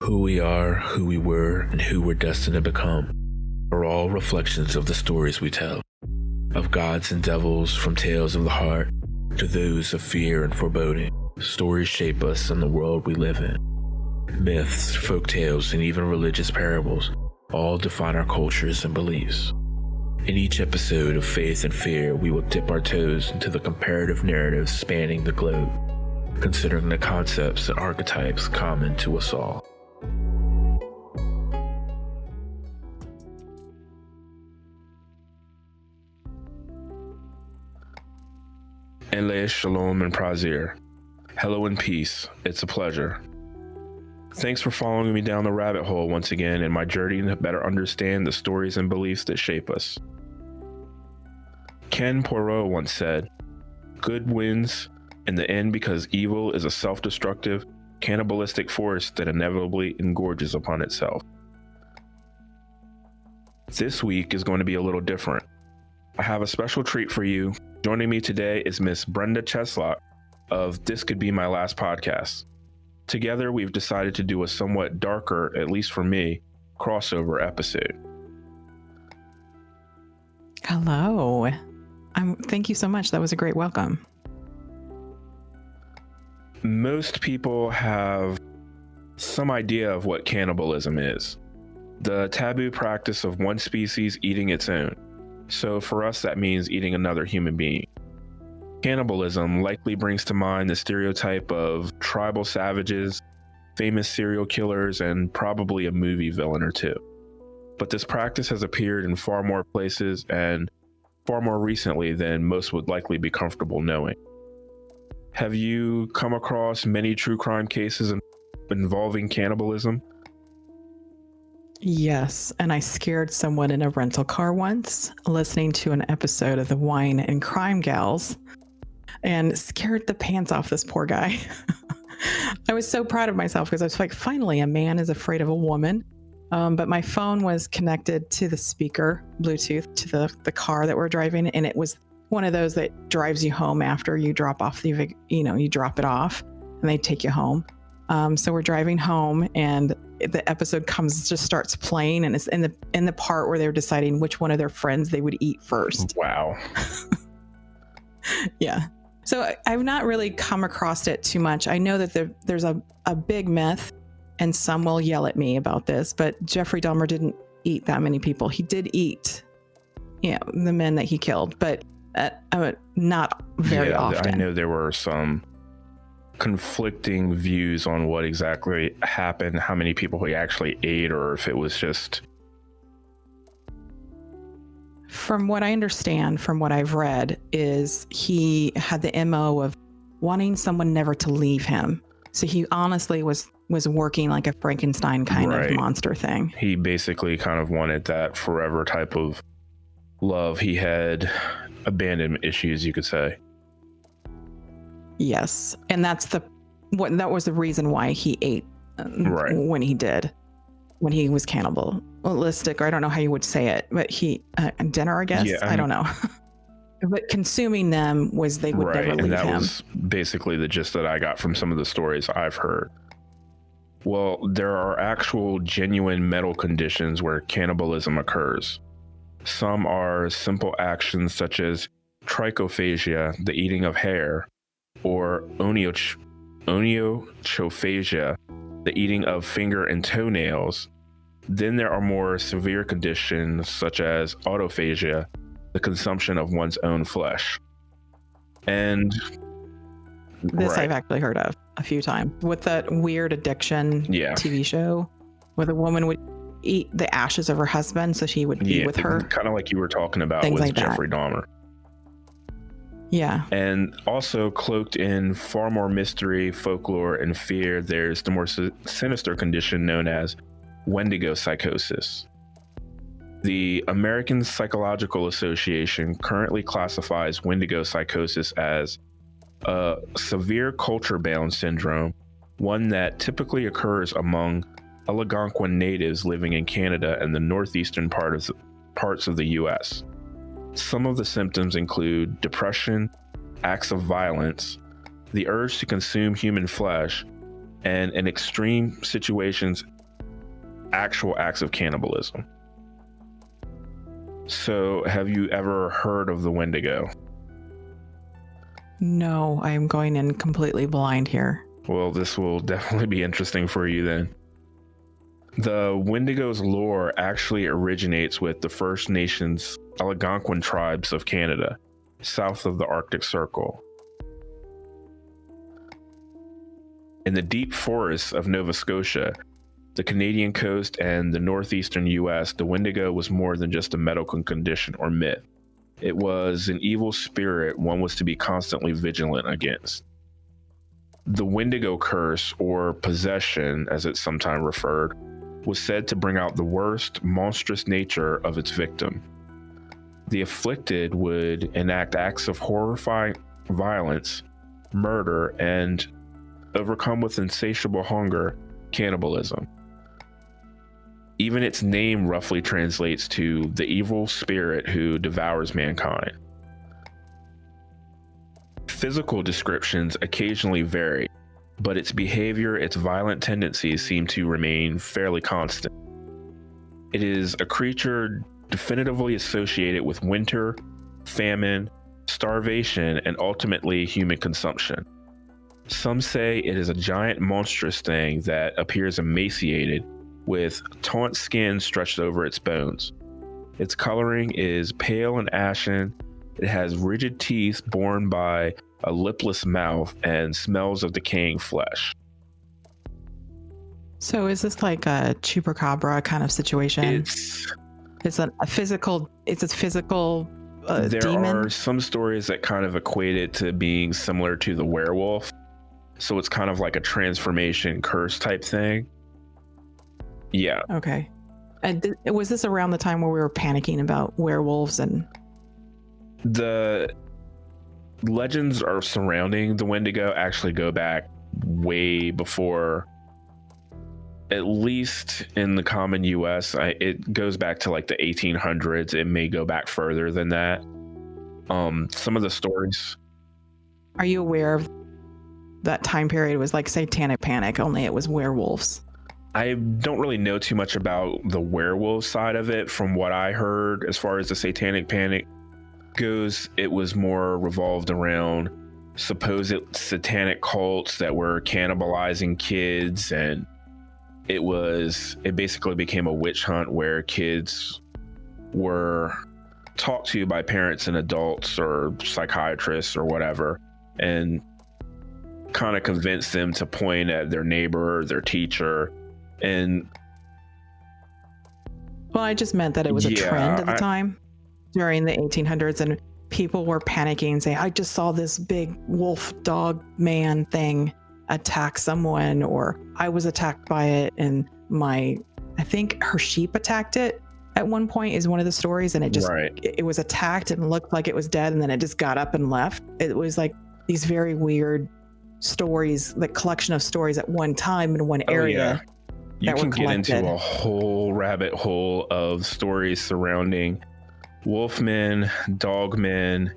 Who we are, who we were, and who we're destined to become are all reflections of the stories we tell, of gods and devils, from tales of the heart to those of fear and foreboding. Stories shape us and the world we live in. Myths, folk tales, and even religious parables all define our cultures and beliefs. In each episode of Faith and Fear, we will dip our toes into the comparative narratives spanning the globe, considering the concepts and archetypes common to us all. Ele Shalom and Prazir. Hello and peace. It's a pleasure. Thanks for following me down the rabbit hole once again in my journey to better understand the stories and beliefs that shape us. Ken Poirot once said, "Good wins in the end because evil is a self-destructive, cannibalistic force that inevitably engorges upon itself." This week is going to be a little different. I have a special treat for you. Joining me today is Miss Brenda Cheslock of This Could Be My Last Podcast. Together, we've decided to do a somewhat darker, at least for me, crossover episode. Hello. Thank you so much. That was a great welcome. Most people have some idea of what cannibalism is, the taboo practice of one species eating its own. So for us, that means eating another human being. Cannibalism likely brings to mind the stereotype of tribal savages, famous serial killers, and probably a movie villain or two. But this practice has appeared in far more places and far more recently than most would likely be comfortable knowing. Have you come across many true crime cases involving cannibalism? Yes, and I scared someone in a rental car once listening to an episode of the Wine and Crime Gals and scared the pants off this poor guy. I was so proud of myself because I was like, finally, a man is afraid of a woman. But my phone was connected to the speaker, Bluetooth, to the car that we're driving. And it was one of those that drives you home after you drop off you drop it off and they take you home. So we're driving home and the episode just starts playing, and it's in the part where they're deciding which one of their friends they would eat first. Wow. Yeah. So I've not really come across it too much. I know that there's a big myth, and some will yell at me about this, but Jeffrey Dahmer didn't eat that many people. He did eat, the men that he killed, but not very often. I know there were some conflicting views on what exactly happened, how many people he actually ate, or if it was just... From what I understand, from what I've read, is he had the MO of wanting someone never to leave him. So he honestly was working like a Frankenstein kind of monster thing. He basically kind of wanted that forever type of love. He had abandonment issues, you could say. Yes, and that was the reason why he ate when he did, when he was cannibalistic, or I don't know how you would say it, but dinner, I guess. Yeah, I don't know. But consuming them was they would never leave him. And that was basically the gist that I got from some of the stories I've heard. Well, there are actual genuine medical conditions where cannibalism occurs. Some are simple actions such as trichophagia, the eating of hair, or onychophagia, the eating of finger and toenails. Then there are more severe conditions such as autophagia, the consumption of one's own flesh. And this I've actually heard of a few times with that weird addiction TV show where the woman would eat the ashes of her husband so she would be with her. Kind of like you were talking about with like Jeffrey Dahmer. Yeah. And also cloaked in far more mystery, folklore, and fear, there's the more sinister condition known as Wendigo psychosis. The American Psychological Association currently classifies Wendigo psychosis as a severe culture-bound syndrome, one that typically occurs among Algonquin natives living in Canada and the northeastern parts of the U.S. Some of the symptoms include depression, acts of violence, the urge to consume human flesh, and in extreme situations, actual acts of cannibalism. So, have you ever heard of the Wendigo? No, I'm going in completely blind here. Well, this will definitely be interesting for you then. The Wendigo's lore actually originates with the First Nations Algonquin tribes of Canada, south of the Arctic Circle. In the deep forests of Nova Scotia, the Canadian coast, and the northeastern US, the Wendigo was more than just a medical condition or myth. It was an evil spirit one was to be constantly vigilant against. The Wendigo curse, or possession as it's sometimes referred, was said to bring out the worst, monstrous nature of its victim. The afflicted would enact acts of horrifying violence, murder, and overcome with insatiable hunger, cannibalism. Even its name roughly translates to the evil spirit who devours mankind. Physical descriptions occasionally vary, but its behavior, its violent tendencies seem to remain fairly constant. It is a creature definitively associated with winter, famine, starvation, and ultimately human consumption. Some say it is a giant monstrous thing that appears emaciated with taunt skin stretched over its bones. Its coloring is pale and ashen. It has rigid teeth borne by a lipless mouth and smells of decaying flesh. So is this like a chupacabra kind of situation? It's a physical there demon? are some stories that kind of equate it to being similar to the werewolf. So it's kind of like a transformation curse type thing. Yeah. Okay. And was this around the time where we were panicking about werewolves? And the legends are surrounding the Wendigo actually go back way before, at least in the common US. It goes back to like the 1800s. It may go back further than that. Some of the stories. Are you aware of that time period? It was like satanic panic, only it was werewolves. I don't really know too much about the werewolf side of it. From what I heard, as far as the satanic panic goes, it was more revolved around supposed satanic cults that were cannibalizing kids, and it basically became a witch hunt where kids were talked to by parents and adults or psychiatrists or whatever, and kind of convinced them to point at their neighbor or their teacher. And well, I just meant that it was a trend at the time during the 1800s, and people were panicking, saying, I just saw this big wolf dog man thing attack someone, or I was attacked by it, and I think her sheep attacked it at one point is one of the stories, and it just it was attacked and looked like it was dead, and then it just got up and left. It was like these very weird stories, like collection of stories at one time in one area. You can get into a whole rabbit hole of stories surrounding wolfmen, dogmen,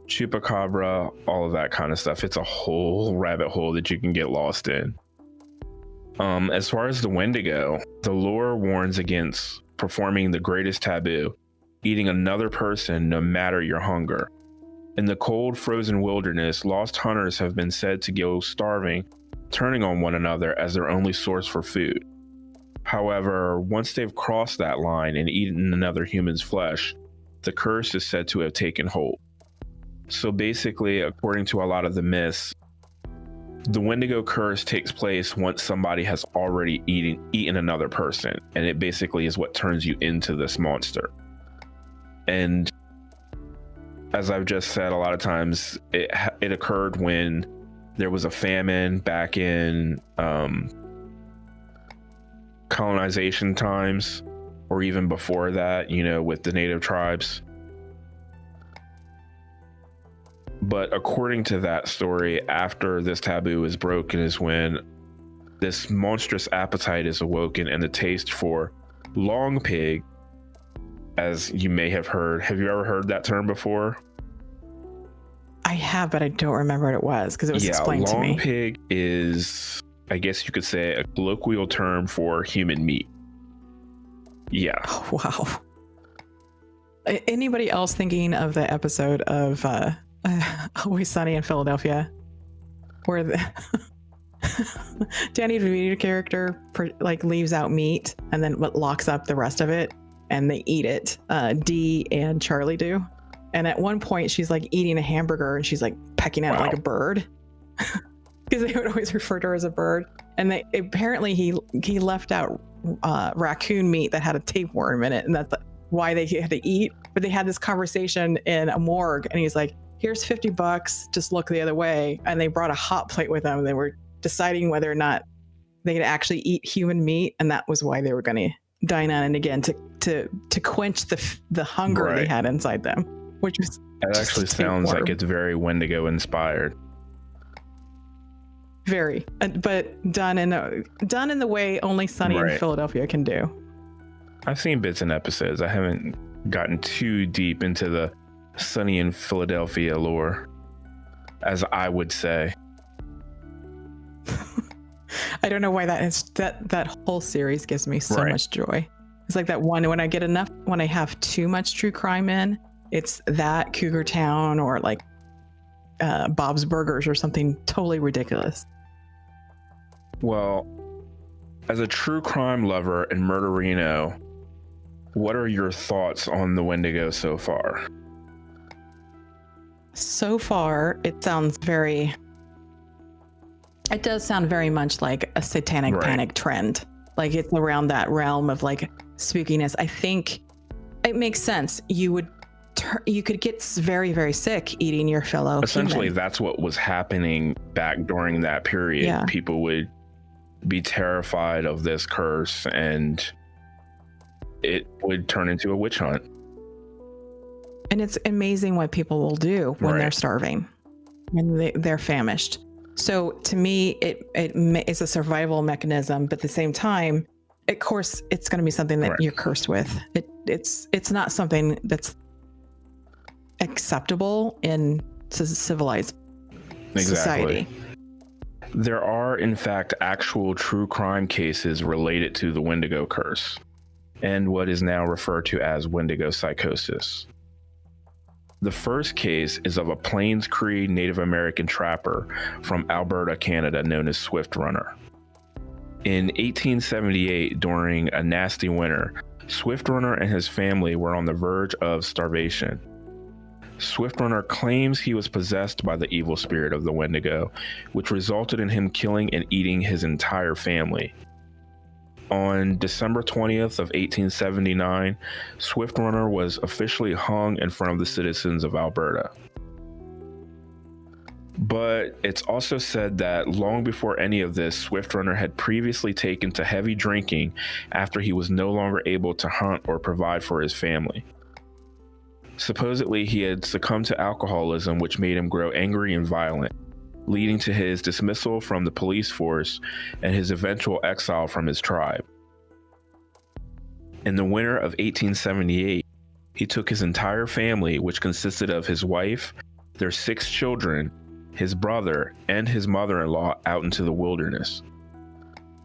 chupacabra, all of that kind of stuff. It's a whole rabbit hole that you can get lost in. As far as the Wendigo, the lore warns against performing the greatest taboo, eating another person no matter your hunger. In the cold, frozen wilderness, lost hunters have been said to go starving, turning on one another as their only source for food. However, once they've crossed that line and eaten another human's flesh, the curse is said to have taken hold. So basically, according to a lot of the myths, the Wendigo curse takes place once somebody has already eaten another person, and it basically is what turns you into this monster. And as I've just said, a lot of times it occurred when there was a famine back in colonization times, or even before that, with the native tribes. But according to that story, after this taboo is broken is when this monstrous appetite is awoken, and the taste for long pig, as you may have heard. Have you ever heard that term before? I have, but I don't remember what it was because it was explained to me. Long pig is, I guess you could say, a colloquial term for human meat. Yeah. Oh, wow. Anybody else thinking of the episode of Always Sunny in Philadelphia, where Danny DeVito character leaves out meat and then locks up the rest of it and they eat it? Dee and Charlie do. And at one point she's like eating a hamburger and she's like pecking at it like a bird, because they would always refer to her as a bird. And they apparently he left out raccoon meat that had a tapeworm in it, and that's why they had to eat. But they had this conversation in a morgue, and he's like, "Here's $50, just look the other way." And they brought a hot plate with them. They were deciding whether or not they could actually eat human meat, and that was why they were going to dine on it again to quench the hunger they had inside them, which was that actually sounds like it's very Wendigo inspired. Very, but done in the way only Sunny in Philadelphia can do. I've seen bits and episodes. I haven't gotten too deep into the Sunny in Philadelphia lore, as I would say. I don't know why that is. That whole series gives me so much joy. It's like that one when I have too much true crime in, it's that Cougar Town or like Bob's Burgers or something totally ridiculous. Well, as a true crime lover and murderino, what are your thoughts on the Wendigo so far? So far, it does sound very much like a satanic panic trend. Like it's around that realm of like spookiness. I think it makes sense. You could get very, very sick eating your fellow Essentially, human. That's what was happening back during that period. Yeah. People would be terrified of this curse, and it would turn into a witch hunt. And it's amazing what people will do when they're starving, when they're famished. So to me, it's a survival mechanism, but at the same time, of course, it's going to be something that you're cursed with. It's not something that's acceptable in civilized society. There are, in fact, actual true crime cases related to the Wendigo curse and what is now referred to as Wendigo psychosis. The first case is of a Plains Cree Native American trapper from Alberta, Canada, known as Swift Runner. In 1878, during a nasty winter, Swift Runner and his family were on the verge of starvation. Swift Runner claims he was possessed by the evil spirit of the Wendigo, which resulted in him killing and eating his entire family. On December 20th of 1879, Swift Runner was officially hung in front of the citizens of Alberta. But it's also said that long before any of this, Swift Runner had previously taken to heavy drinking after he was no longer able to hunt or provide for his family. Supposedly, he had succumbed to alcoholism, which made him grow angry and violent, leading to his dismissal from the police force and his eventual exile from his tribe. In the winter of 1878, he took his entire family, which consisted of his wife, their 6 children, his brother, and his mother-in-law, out into the wilderness.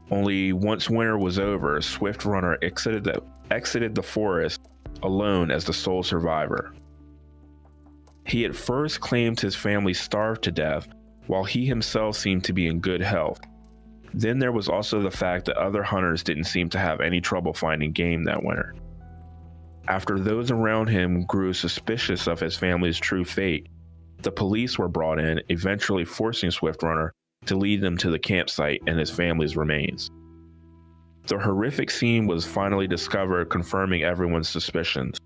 Only once winter was over, Swift Runner exited the forest alone as the sole survivor. He at first claimed his family starved to death, while he himself seemed to be in good health. Then there was also the fact that other hunters didn't seem to have any trouble finding game that winter. After those around him grew suspicious of his family's true fate, the police were brought in, eventually forcing Swift Runner to lead them to the campsite and his family's remains. The horrific scene was finally discovered, confirming everyone's suspicions.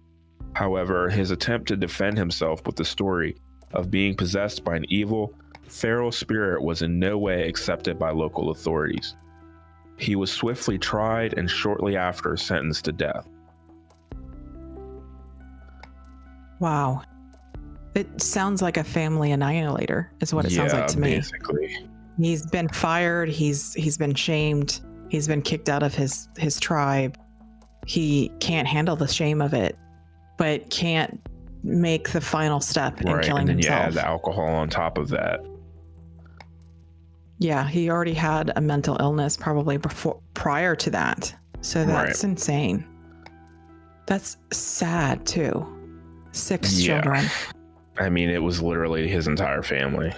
However, his attempt to defend himself with the story of being possessed by an evil, feral spirit was in no way accepted by local authorities. He was swiftly tried and shortly after sentenced to death. Wow. It sounds like a family annihilator, is what it sounds like to me. Basically. He's been fired, he's been shamed, he's been kicked out of his tribe. He can't handle the shame of it, but can't make the final step in killing and then himself. you add the alcohol on top of that. Yeah, he already had a mental illness probably prior to that. So that's insane. That's sad too. 6 Yeah. children. I mean, it was literally his entire family.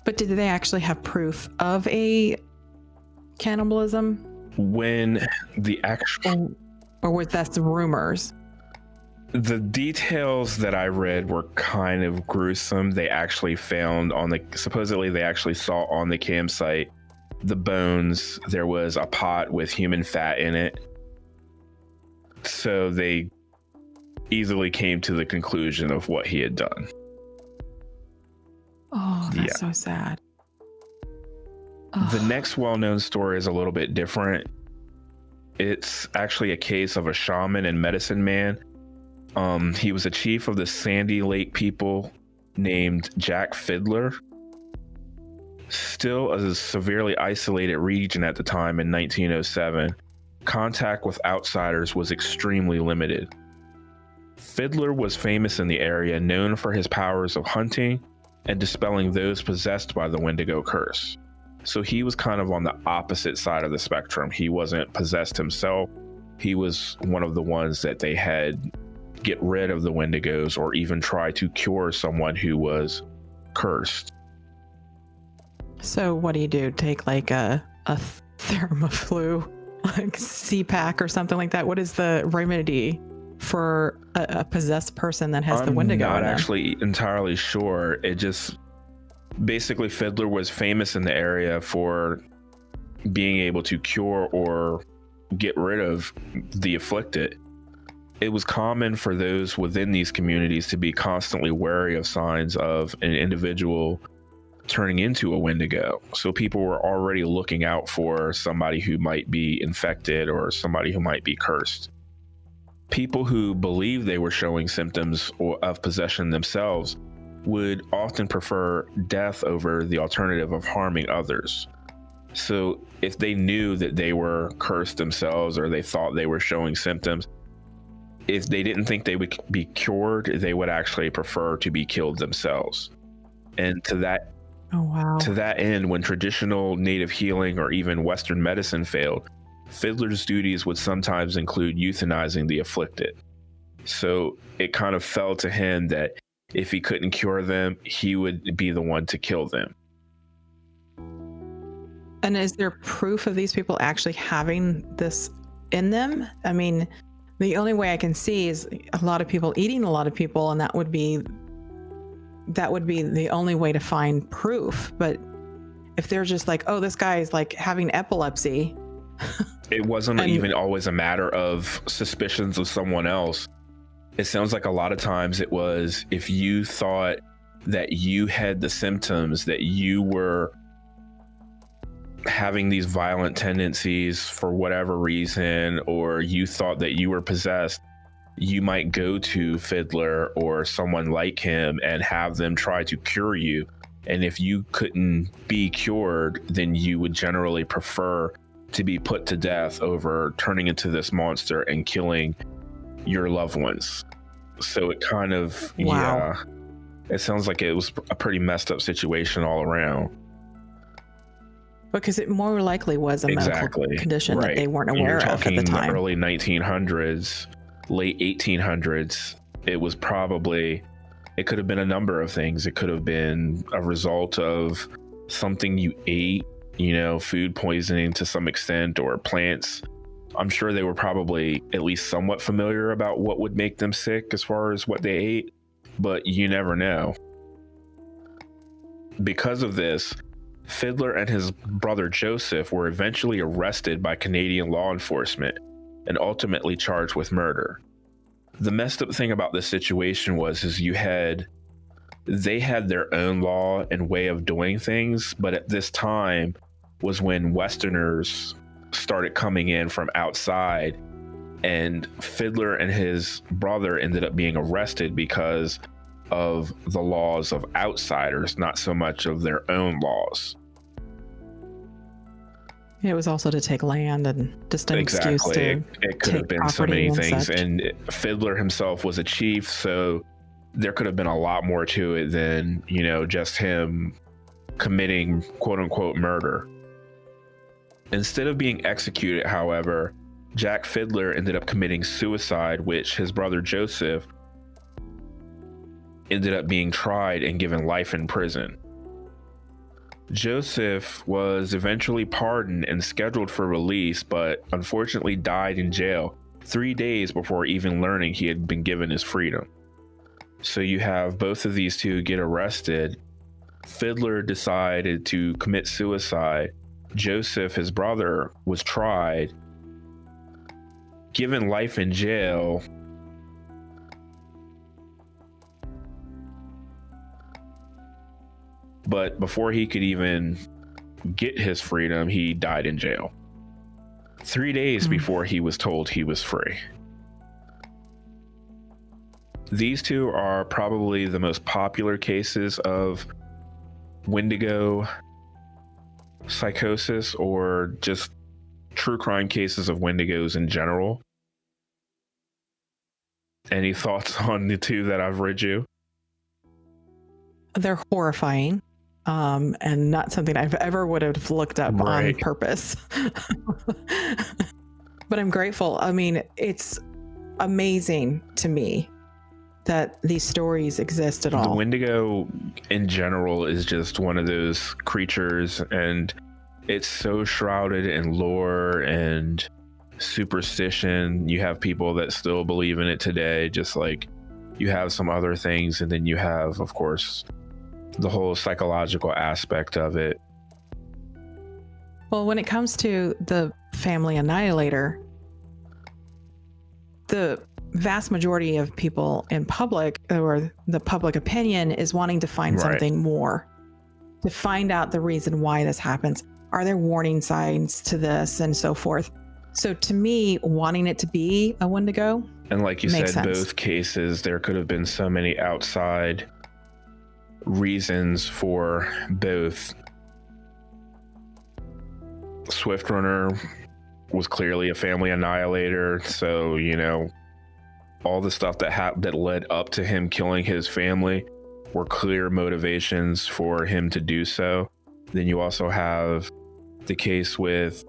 But did they actually have proof of a cannibalism? When the actual... Or was that the rumors? The details that I read were kind of gruesome. They actually found supposedly they actually saw on the campsite the bones. There was a pot with human fat in it. So they easily came to the conclusion of what he had done. Oh, that's so sad. The next well-known story is a little bit different. It's actually a case of a shaman and medicine man. He was a chief of the Sandy Lake people named Jack Fiddler. Still a severely isolated region at the time in 1907, contact with outsiders was extremely limited. Fiddler was famous in the area, known for his powers of hunting and dispelling those possessed by the Wendigo curse. So he was kind of on the opposite side of the spectrum. He wasn't possessed himself. He was one of the ones that they had get rid of the Wendigos or even try to cure someone who was cursed. So what do? Take like a Thermaflu, like C-Pack or something like that? What is the remedy for a possessed person that has the Wendigo? I'm not actually entirely sure. It just basically Fiddler was famous in the area for being able to cure or get rid of the afflicted. It was common for those within these communities to be constantly wary of signs of an individual turning into a Wendigo. So people were already looking out for somebody who might be infected or somebody who might be cursed. People who believed they were showing symptoms of possession themselves would often prefer death over the alternative of harming others. So if they knew that they were cursed themselves or they thought they were showing symptoms, if they didn't think they would be cured, they would actually prefer to be killed themselves. And to that end, when traditional native healing or even Western medicine failed, Fiddler's duties would sometimes include euthanizing the afflicted. So it kind of fell to him that if he couldn't cure them, he would be the one to kill them. And is there proof of these people actually having this in them? I mean, the only way I can see is a lot of people eating a lot of people, and that would be the only way to find proof. But if they're just like, oh, this guy is like having epilepsy. It wasn't even always a matter of suspicions of someone else. It sounds like a lot of times it was if you thought that you had the symptoms, that you were having these violent tendencies for whatever reason, or you thought that you were possessed, you might go to Fiddler or someone like him and have them try to cure you. And if you couldn't be cured, then you would generally prefer to be put to death over turning into this monster and killing your loved ones. So it kind of, it sounds like it was a pretty messed up situation all around. Because it more likely was a medical condition that they weren't aware of at the time. The early 1900s, late 1800s, it was probably, it could have been a number of things. It could have been a result of something you ate, food poisoning to some extent, or plants. I'm sure they were probably at least somewhat familiar about what would make them sick as far as what they ate, but you never know. Because of this, Fiddler and his brother Joseph were eventually arrested by Canadian law enforcement and ultimately charged with murder. The messed up thing about this situation they had their own law and way of doing things, but at this time was when Westerners started coming in from outside, and Fiddler and his brother ended up being arrested because of the laws of outsiders, not so much of their own laws. It was also to take land and just an excuse to it could have been so many things. And Fiddler himself was a chief, so there could have been a lot more to it than, just him committing quote unquote murder. Instead of being executed, however, Jack Fiddler ended up committing suicide, which his brother Joseph ended up being tried and given life in prison. Joseph was eventually pardoned and scheduled for release, but unfortunately died in jail 3 days before even learning he had been given his freedom. So you have both of these two get arrested. Fiddler decided to commit suicide. Joseph, his brother, was tried, given life in jail, but before he could even get his freedom, he died in jail 3 days before he was told he was free. These two are probably the most popular cases of Wendigo psychosis, or just true crime cases of Wendigos in general. Any thoughts on the two that I've read you? They're horrifying, and not something I've ever would have looked up on purpose. But I'm grateful. I mean, it's amazing to me that these stories exist at all. The Wendigo in general is just one of those creatures, and it's so shrouded in lore and superstition. You have people that still believe in it today, just like you have some other things, and then you have, of course, the whole psychological aspect of it. Well, when it comes to the family annihilator, the vast majority of people in public, or the public opinion, is wanting to find something more, to find out the reason why this happens. Are there warning signs to this, and so forth? So to me, wanting it to be a Wendigo, and like you said, sense. Both cases, there could have been so many outside reasons for both. Swift Runner was clearly a family annihilator, so you know, all the stuff that led up to him killing his family were clear motivations for him to do so. Then you also have the case with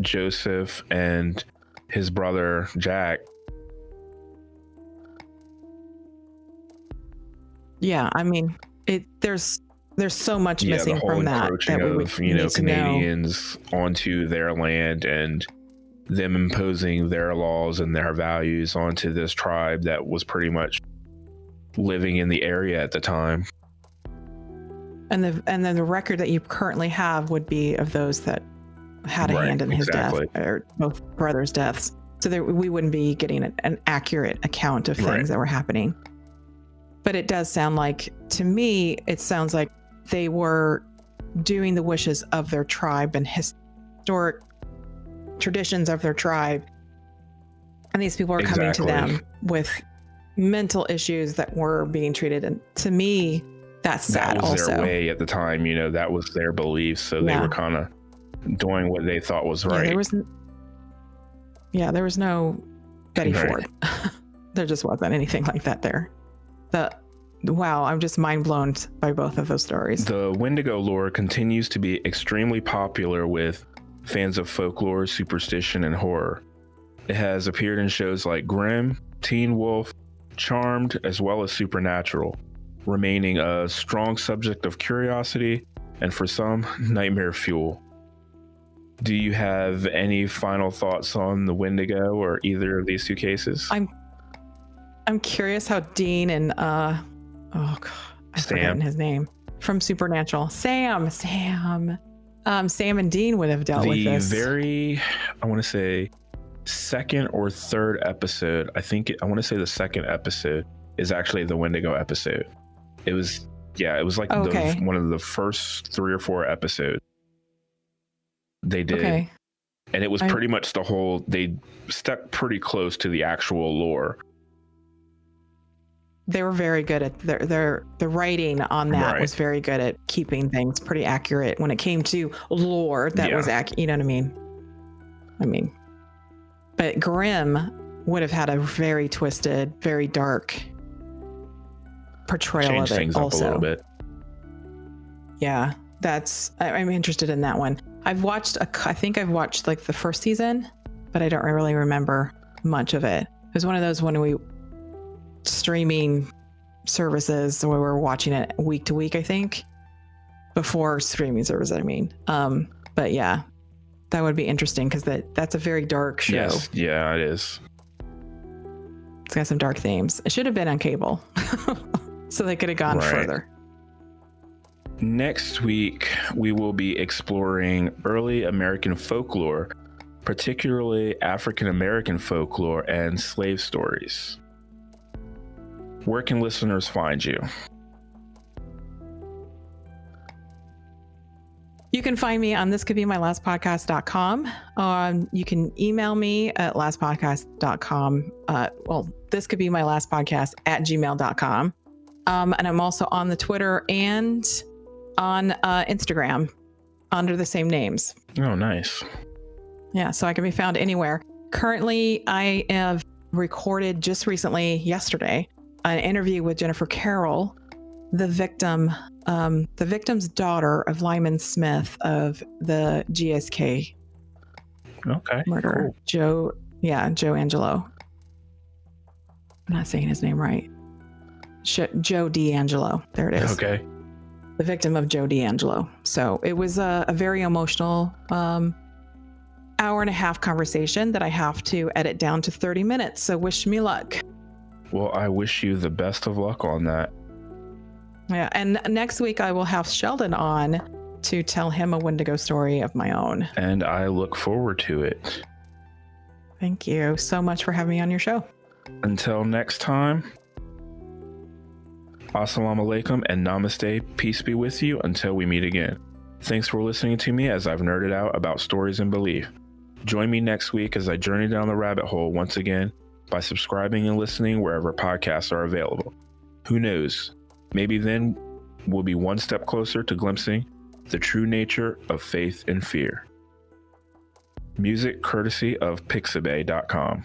Joseph and his brother Jack. Yeah, I mean, there's so much missing from that we would Canadians onto their land, and them imposing their laws and their values onto this tribe that was pretty much living in the area at the time. And then the record that you currently have would be of those that had a hand in his death, or both brothers' deaths. So we wouldn't be getting an accurate account of things that were happening. But it does sound like, to me, it sounds like they were doing the wishes of their tribe and historic traditions of their tribe. And these people are coming to them with mental issues that were being treated. And to me, that's sad also. That was their way at the time, you know, that was their beliefs. So they were kind of doing what they thought was right. There was no Betty Ford. There just wasn't anything like that there. Wow, I'm just mind blown by both of those stories. The Wendigo lore continues to be extremely popular with fans of folklore, superstition, and horror. It has appeared in shows like Grimm, Teen Wolf, Charmed, as well as Supernatural, remaining a strong subject of curiosity and, for some, nightmare fuel. Do you have any final thoughts on the Wendigo or either of these two cases? I'm curious how Dean and I've forgotten his name from Supernatural. Sam and Dean would have dealt with this. I want to say second or third episode. I want to say the second episode is actually the Wendigo episode. It was like one of the first 3 or 4 episodes they did. Okay. And it was pretty much they stuck pretty close to the actual lore. They were very good at the writing on that was very good at keeping things pretty accurate when it came to lore that was accurate. You know what I mean? But Grimm would have had a very twisted, very dark portrayal Change of it things also. Up a little bit. Yeah, I'm interested in that one. I've watched like the first season, but I don't really remember much of it. It was one of those when we streaming services where we're watching it week to week, I think, before streaming service. I mean, but yeah, that would be interesting because that's a very dark show. Yes, yeah, it is. It's got some dark themes. It should have been on cable, so they could have gone further. Next week, we will be exploring early American folklore, particularly African American folklore and slave stories. Where can listeners find you? You can find me on thiscouldbemylastpodcast.com. You can email me at lastpodcast.com. This could be my last podcast at gmail.com. And I'm also on the Twitter and on Instagram under the same names. Oh, nice. Yeah, so I can be found anywhere. Currently, I have recorded just recently, yesterday, an interview with Jennifer Carroll, the victim's daughter of Lyman Smith of the GSK murder. Cool. Joe Angelo. I'm not saying his name right. Joe D'Angelo. There it is. Okay. The victim of Joe D'Angelo. So it was a very emotional hour and a half conversation that I have to edit down to 30 minutes. So wish me luck. Well, I wish you the best of luck on that. Yeah. And next week I will have Sheldon on to tell him a Wendigo story of my own. And I look forward to it. Thank you so much for having me on your show. Until next time. Assalamu alaikum and namaste. Peace be with you until we meet again. Thanks for listening to me as I've nerded out about stories and belief. Join me next week as I journey down the rabbit hole once again by subscribing and listening wherever podcasts are available. Who knows? Maybe then we'll be one step closer to glimpsing the true nature of faith and fear. Music courtesy of Pixabay.com.